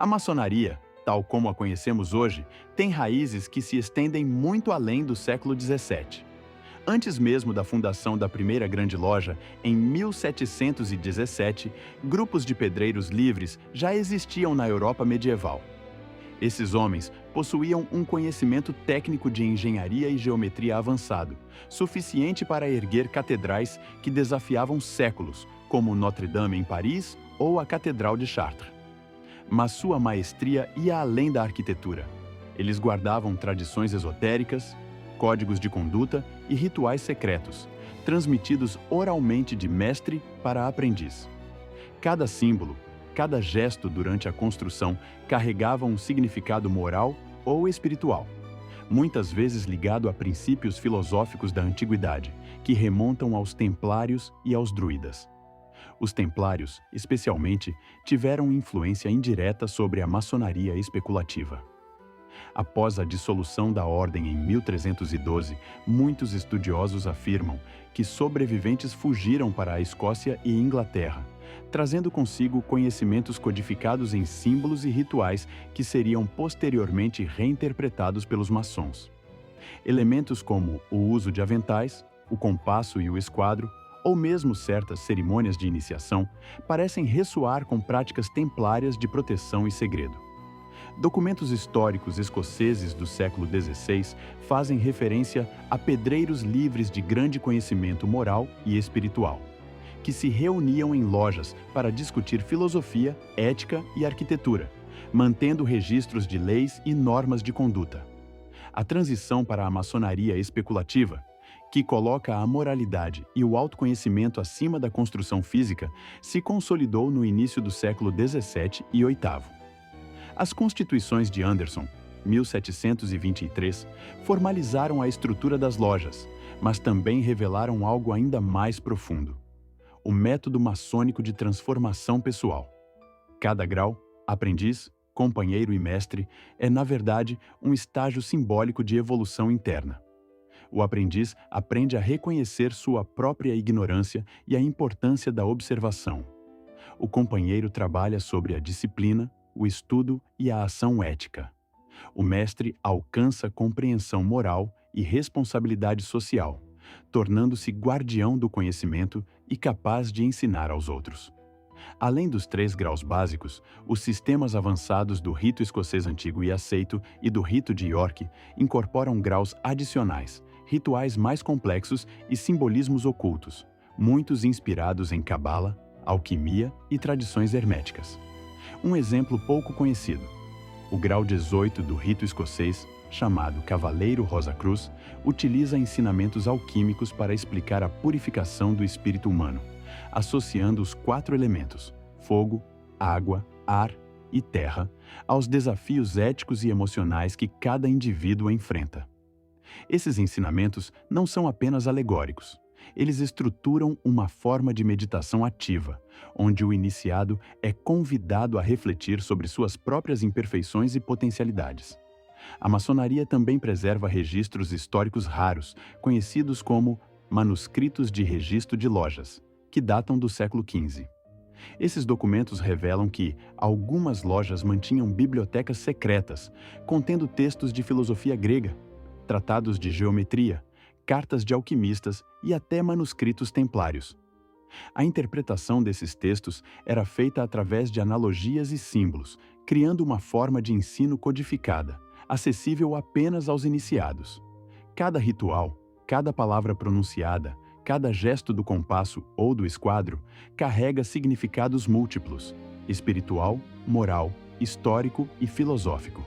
A maçonaria, tal como a conhecemos hoje, tem raízes que se estendem muito além do século XVII. Antes mesmo da fundação da primeira grande loja, em 1717, grupos de pedreiros livres já existiam na Europa medieval. Esses homens possuíam um conhecimento técnico de engenharia e geometria avançado, suficiente para erguer catedrais que desafiavam séculos, como Notre-Dame em Paris ou a Catedral de Chartres. Mas sua maestria ia além da arquitetura. Eles guardavam tradições esotéricas, códigos de conduta e rituais secretos, transmitidos oralmente de mestre para aprendiz. Cada símbolo, cada gesto durante a construção carregava um significado moral ou espiritual, muitas vezes ligado a princípios filosóficos da antiguidade, que remontam aos templários e aos druidas. Os templários, especialmente, tiveram influência indireta sobre a maçonaria especulativa. Após a dissolução da ordem em 1312, muitos estudiosos afirmam que sobreviventes fugiram para a Escócia e Inglaterra, trazendo consigo conhecimentos codificados em símbolos e rituais que seriam posteriormente reinterpretados pelos maçons. Elementos como o uso de aventais, o compasso e o esquadro, ou mesmo certas cerimônias de iniciação, parecem ressoar com práticas templárias de proteção e segredo. Documentos históricos escoceses do século XVI fazem referência a pedreiros livres de grande conhecimento moral e espiritual, que se reuniam em lojas para discutir filosofia, ética e arquitetura, mantendo registros de leis e normas de conduta. A transição para a maçonaria especulativa, que coloca a moralidade e o autoconhecimento acima da construção física, se consolidou no início do século XVII e VIII. As Constituições de Anderson, 1723, formalizaram a estrutura das lojas, mas também revelaram algo ainda mais profundo: o método maçônico de transformação pessoal. Cada grau, aprendiz, companheiro e mestre, é, na verdade, um estágio simbólico de evolução interna. O aprendiz aprende a reconhecer sua própria ignorância e a importância da observação. O companheiro trabalha sobre a disciplina, o estudo e a ação ética. O mestre alcança compreensão moral e responsabilidade social, tornando-se guardião do conhecimento e capaz de ensinar aos outros. Além dos 3 graus básicos, os sistemas avançados do rito escocês antigo e aceito e do rito de York incorporam graus adicionais, rituais mais complexos e simbolismos ocultos, muitos inspirados em cabala, alquimia e tradições herméticas. Um exemplo pouco conhecido: o grau 18 do rito escocês, chamado Cavaleiro Rosa Cruz, utiliza ensinamentos alquímicos para explicar a purificação do espírito humano, associando os 4 elementos, fogo, água, ar e terra, aos desafios éticos e emocionais que cada indivíduo enfrenta. Esses ensinamentos não são apenas alegóricos. Eles estruturam uma forma de meditação ativa, onde o iniciado é convidado a refletir sobre suas próprias imperfeições e potencialidades. A maçonaria também preserva registros históricos raros, conhecidos como manuscritos de registro de lojas, que datam do século XV. Esses documentos revelam que algumas lojas mantinham bibliotecas secretas, contendo textos de filosofia grega, tratados de geometria, cartas de alquimistas e até manuscritos templários. A interpretação desses textos era feita através de analogias e símbolos, criando uma forma de ensino codificada, acessível apenas aos iniciados. Cada ritual, cada palavra pronunciada, cada gesto do compasso ou do esquadro carrega significados múltiplos: espiritual, moral, histórico e filosófico.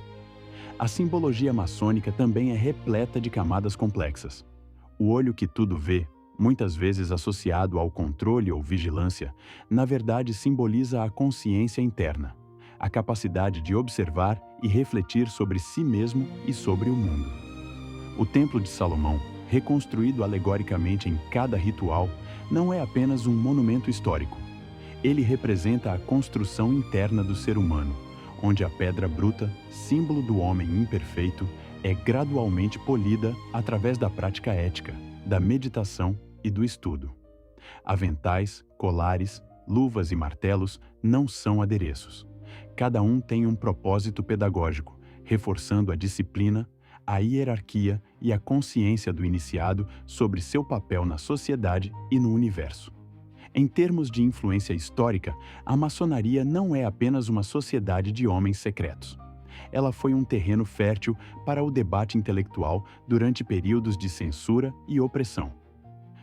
A simbologia maçônica também é repleta de camadas complexas. O olho que tudo vê, muitas vezes associado ao controle ou vigilância, na verdade simboliza a consciência interna, a capacidade de observar e refletir sobre si mesmo e sobre o mundo. O Templo de Salomão, reconstruído alegoricamente em cada ritual, não é apenas um monumento histórico. Ele representa a construção interna do ser humano, onde a pedra bruta, símbolo do homem imperfeito, é gradualmente polida através da prática ética, da meditação e do estudo. Aventais, colares, luvas e martelos não são adereços. Cada um tem um propósito pedagógico, reforçando a disciplina, a hierarquia e a consciência do iniciado sobre seu papel na sociedade e no universo. Em termos de influência histórica, a maçonaria não é apenas uma sociedade de homens secretos. Ela foi um terreno fértil para o debate intelectual durante períodos de censura e opressão.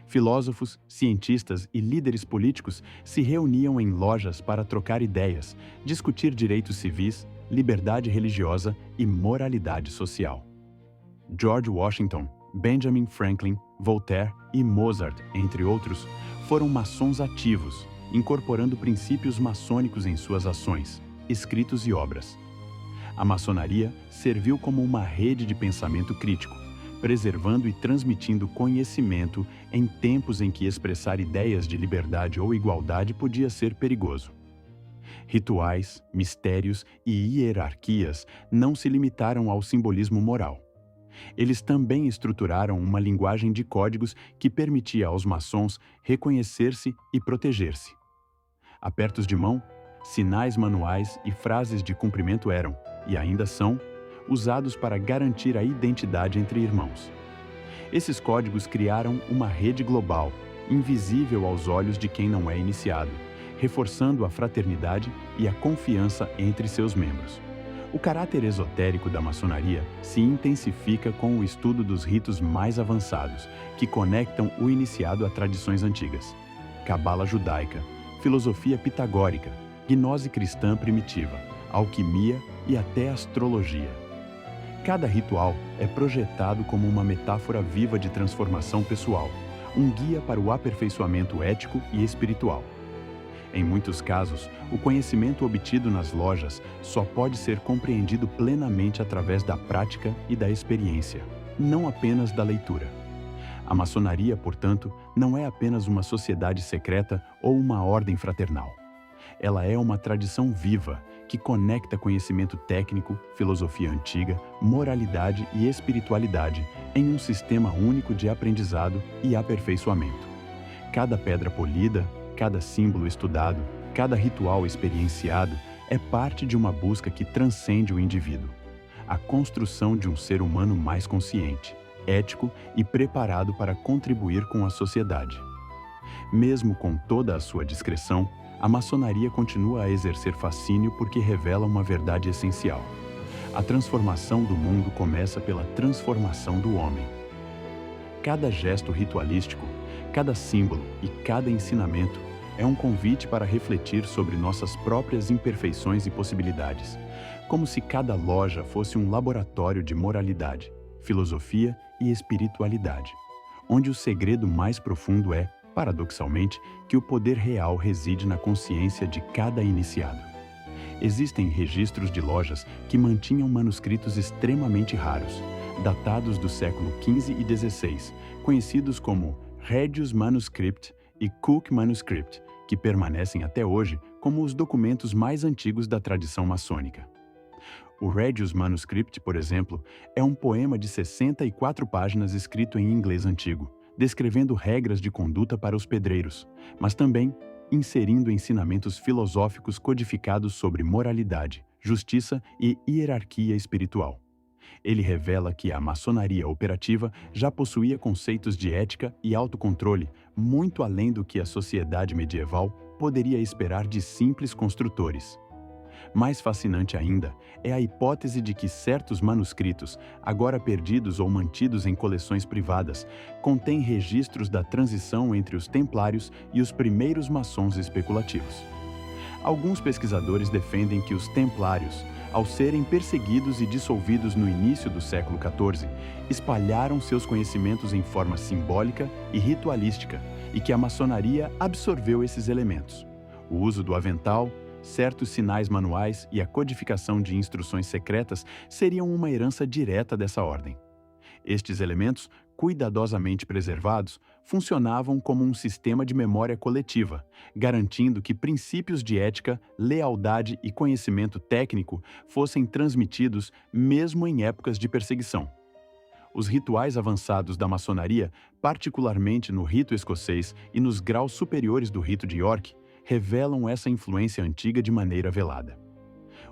Filósofos, cientistas e líderes políticos se reuniam em lojas para trocar ideias, discutir direitos civis, liberdade religiosa e moralidade social. George Washington, Benjamin Franklin, Voltaire e Mozart, entre outros, foram maçons ativos, incorporando princípios maçônicos em suas ações, escritos e obras. A maçonaria serviu como uma rede de pensamento crítico, preservando e transmitindo conhecimento em tempos em que expressar ideias de liberdade ou igualdade podia ser perigoso. Rituais, mistérios e hierarquias não se limitaram ao simbolismo moral. Eles também estruturaram uma linguagem de códigos que permitia aos maçons reconhecer-se e proteger-se. Apertos de mão, sinais manuais e frases de cumprimento eram, e ainda são, usados para garantir a identidade entre irmãos. Esses códigos criaram uma rede global, invisível aos olhos de quem não é iniciado, reforçando a fraternidade e a confiança entre seus membros. O caráter esotérico da maçonaria se intensifica com o estudo dos ritos mais avançados, que conectam o iniciado a tradições antigas. Cabala judaica, filosofia pitagórica, gnose cristã primitiva, alquimia e até astrologia. Cada ritual é projetado como uma metáfora viva de transformação pessoal, um guia para o aperfeiçoamento ético e espiritual. Em muitos casos, o conhecimento obtido nas lojas só pode ser compreendido plenamente através da prática e da experiência, não apenas da leitura. A maçonaria, portanto, não é apenas uma sociedade secreta ou uma ordem fraternal. Ela é uma tradição viva que conecta conhecimento técnico, filosofia antiga, moralidade e espiritualidade em um sistema único de aprendizado e aperfeiçoamento. Cada pedra polida, cada símbolo estudado, cada ritual experienciado é parte de uma busca que transcende o indivíduo. A construção de um ser humano mais consciente, ético e preparado para contribuir com a sociedade. Mesmo com toda a sua discrição, a maçonaria continua a exercer fascínio porque revela uma verdade essencial. A transformação do mundo começa pela transformação do homem. Cada gesto ritualístico, cada símbolo e cada ensinamento é um convite para refletir sobre nossas próprias imperfeições e possibilidades, como se cada loja fosse um laboratório de moralidade, filosofia e espiritualidade, onde o segredo mais profundo é, paradoxalmente, que o poder real reside na consciência de cada iniciado. Existem registros de lojas que mantinham manuscritos extremamente raros, datados do século XV e XVI, conhecidos como Regius Manuscript e Cook Manuscript, que permanecem até hoje como os documentos mais antigos da tradição maçônica. O Regius Manuscript, por exemplo, é um poema de 64 páginas escrito em inglês antigo, descrevendo regras de conduta para os pedreiros, mas também inserindo ensinamentos filosóficos codificados sobre moralidade, justiça e hierarquia espiritual. Ele revela que a maçonaria operativa já possuía conceitos de ética e autocontrole muito além do que a sociedade medieval poderia esperar de simples construtores. Mais fascinante ainda é a hipótese de que certos manuscritos, agora perdidos ou mantidos em coleções privadas, contêm registros da transição entre os templários e os primeiros maçons especulativos. Alguns pesquisadores defendem que os templários, ao serem perseguidos e dissolvidos no início do século XIV, espalharam seus conhecimentos em forma simbólica e ritualística, e que a maçonaria absorveu esses elementos. O uso do avental, certos sinais manuais e a codificação de instruções secretas seriam uma herança direta dessa ordem. Estes elementos, cuidadosamente preservados, funcionavam como um sistema de memória coletiva, garantindo que princípios de ética, lealdade e conhecimento técnico fossem transmitidos mesmo em épocas de perseguição. Os rituais avançados da maçonaria, particularmente no rito escocês e nos graus superiores do rito de York, revelam essa influência antiga de maneira velada.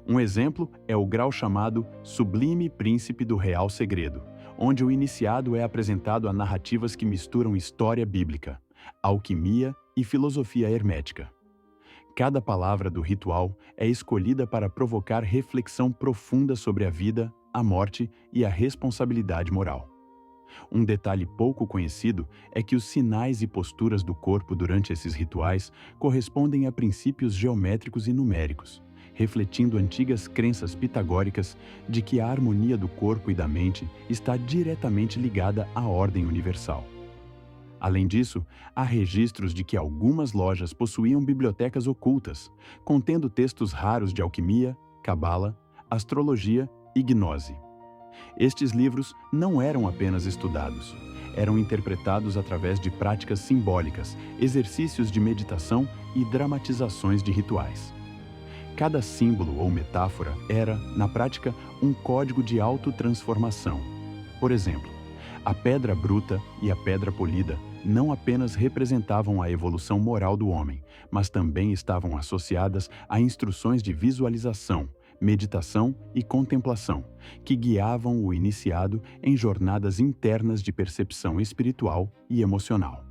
Um exemplo é o grau chamado Sublime Príncipe do Real Segredo, onde o iniciado é apresentado a narrativas que misturam história bíblica, alquimia e filosofia hermética. Cada palavra do ritual é escolhida para provocar reflexão profunda sobre a vida, a morte e a responsabilidade moral. Um detalhe pouco conhecido é que os sinais e posturas do corpo durante esses rituais correspondem a princípios geométricos e numéricos, refletindo antigas crenças pitagóricas de que a harmonia do corpo e da mente está diretamente ligada à ordem universal. Além disso, há registros de que algumas lojas possuíam bibliotecas ocultas, contendo textos raros de alquimia, cabala, astrologia e gnose. Estes livros não eram apenas estudados, eram interpretados através de práticas simbólicas, exercícios de meditação e dramatizações de rituais. Cada símbolo ou metáfora era, na prática, um código de autotransformação. Por exemplo, a pedra bruta e a pedra polida não apenas representavam a evolução moral do homem, mas também estavam associadas a instruções de visualização, meditação e contemplação, que guiavam o iniciado em jornadas internas de percepção espiritual e emocional.